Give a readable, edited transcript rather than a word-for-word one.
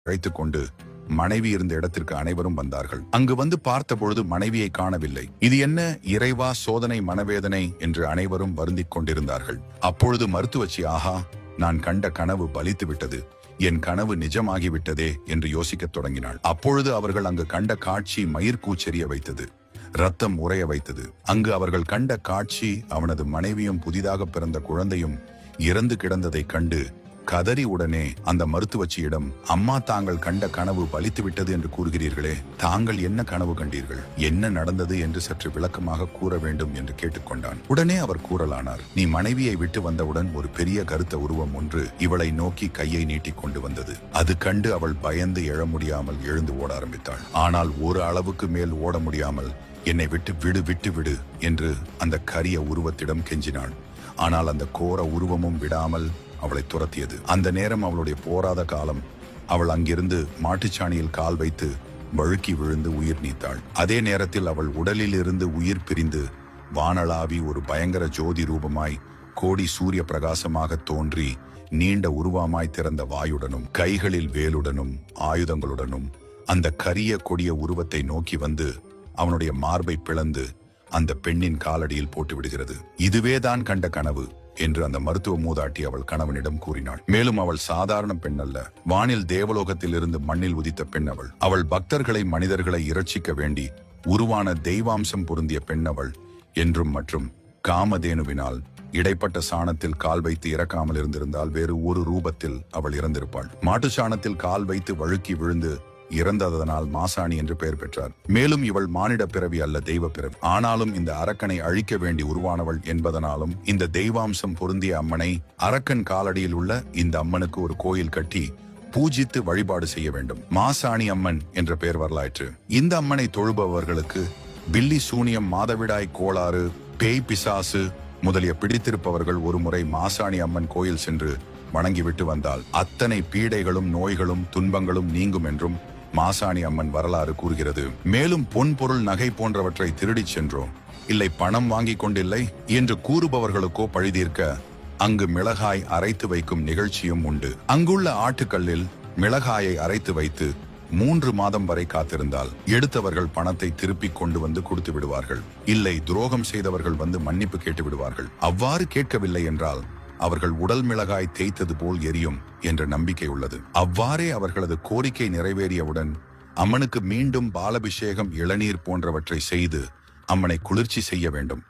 அழைத்துக் கொண்டு மனைவி இருந்த இடத்திற்கு அனைவரும் வந்தார்கள். அங்கு வந்து பார்த்தபொழுது மனைவியை காணவில்லை. இது என்ன இறைவா, சோதனை, மனவேதனை என்று அனைவரும் வருந்திக் கொண்டிருந்தார்கள். அப்பொழுது மருத்துவச்சி, ஆஹா, நான் கண்ட கனவு பலித்து விட்டது, என் கனவு நிஜமாகிவிட்டதே என்று யோசிக்கத் தொடங்கினாள். அப்பொழுது அவர்கள் அங்கு கண்ட காட்சி மயிர்கூச்செறிய வைத்தது, ரத்தம் உறைய வைத்தது. அங்கு அவர்கள் கண்ட காட்சி அவனது மனைவியும் புதிதாக பிறந்த குழந்தையும் இறந்து கிடந்ததைக் கண்டு கதறி உடனே அந்த மருத்துவச்சியிடம், அம்மா, தாங்கள் கண்ட கனவு பலித்து விட்டது என்று கூறுகிறீர்களே, தாங்கள் என்ன கனவு கண்டீர்கள், என்ன நடந்தது என்று சற்று விளக்கமாக கூற வேண்டும் என்று கேட்டுக்கொண்டான். உடனே அவர் கூறலானார், நீ மனைவியை விட்டு வந்தவுடன் ஒரு பெரிய கருத்த உருவம் ஒன்று இவளை நோக்கி கையை நீட்டிக் கொண்டு வந்தது. அது கண்டு அவள் பயந்து எழ முடியாமல் எழுந்து ஓட ஆரம்பித்தாள். ஆனால் ஒரு அளவுக்கு மேல் ஓட முடியாமல், என்னை விட்டு விடு என்று அந்த கரிய உருவத்திடம் கெஞ்சினாள். ஆனால் அந்த கோர உருவமும் விடாமல் அவளை துரத்தியது. அந்த நேரம் அவளுடைய போராத காலம். அவள் அங்கிருந்து மாட்டுச்சாணியில் கால் வைத்து வழுக்கி விழுந்து உயிர் நீத்தாள். அதே நேரத்தில் அவள் உடலில் இருந்து உயிர் பிரிந்து வானளாவி ஒரு பயங்கர ஜோதி ரூபமாய் கோடி சூரிய பிரகாசமாக தோன்றி நீண்ட உருவமாய் திறந்த வாயுடனும் கைகளில் வேலுடனும் ஆயுதங்களுடனும் அந்த கரிய கொடிய உருவத்தை நோக்கி வந்து அவனுடைய மார்பை பிளந்து அந்த பெண்ணின் காலடியில் போட்டு விடுகிறது. இதுவேதான் கண்ட கனவு என்று அந்த மருத்துவ மூதாட்டி அவள் கணவனிடம் கூறினாள். மேலும் அவள் சாதாரண பெண் அல்ல, வானில் தேவலோகத்தில் இருந்து மண்ணில் உதித்த பெண் அவள். அவள் பக்தர்களை, மனிதர்களை இரட்சிக்க வேண்டி உருவான தெய்வாம்சம் பொருந்திய பெண் அவள் என்றும். மற்றும் காமதேனுவினால் இடைப்பட்ட சாணத்தில் கால் வைத்து இறக்காமல் இருந்திருந்தால் வேறு ஒரு ரூபத்தில் அவள் இறந்திருப்பாள். மாட்டு சாணத்தில் கால் வைத்து வழுக்கி விழுந்து இறந்ததனால் மாசாணி என்று பெயர் பெற்றார். மேலும் இவள் மானிட பிறவி அல்ல, தெய்வ பிறவி. ஆனாலும் இந்த அரக்கனை அழிக்க வேண்டி உருவானவள் என்பதனாலும் இந்த தெய்வாம்சம் பொருந்திய அம்மனை அரக்கன் காலடியில் உள்ள இந்த அம்மனுக்கு ஒரு கோயில் கட்டி பூஜித்து வழிபாடு செய்ய வேண்டும். மாசாணி அம்மன் என்ற பெயர் வரலாற்று. இந்த அம்மனை தொழுபவர்களுக்கு பில்லி சூனியம், மாதவிடாய் கோளாறு, பேய் பிசாசு முதலிய பிடித்திருப்பவர்கள் ஒரு முறை மாசாணி அம்மன் கோயில் சென்று வணங்கிவிட்டு வந்தால் அத்தனை பீடைகளும் நோய்களும் துன்பங்களும் நீங்கும் என்றும் மாசாணி அம்மன் வரலாறு கூறுகிறது. மேலும் பொன், பொருள், நகை போன்றவற்றை திருடிச் சென்றோ, இல்லை பணம் வாங்கி கொண்டில்லை என்று கூறுபவர்களுக்கோ பழிதீர்க்க அங்கு மிளகாய் அரைத்து வைக்கும் நிகழ்ச்சியும் உண்டு. அங்குள்ள ஆட்டுக்கல்லில் மிளகாயை அரைத்து வைத்து 3 மாதம் வரை காத்திருந்தால் எடுத்தவர்கள் பணத்தை திருப்பி கொண்டு வந்து கொடுத்து விடுவார்கள். இல்லை, துரோகம் செய்தவர்கள் வந்து மன்னிப்பு கேட்டு விடுவார்கள். அவ்வாறு கேட்கவில்லை என்றால் அவர்கள் உடல் மிளகாய் தேய்த்தது போல் எரியும் என்ற நம்பிக்கை உள்ளது. அவ்வாறே அவர்களது கோரிக்கை நிறைவேறியவுடன் அம்மனுக்கு மீண்டும் பாலபிஷேகம், இளநீர் போன்றவற்றை செய்து அம்மனை குளிர்ச்சி செய்ய வேண்டும்.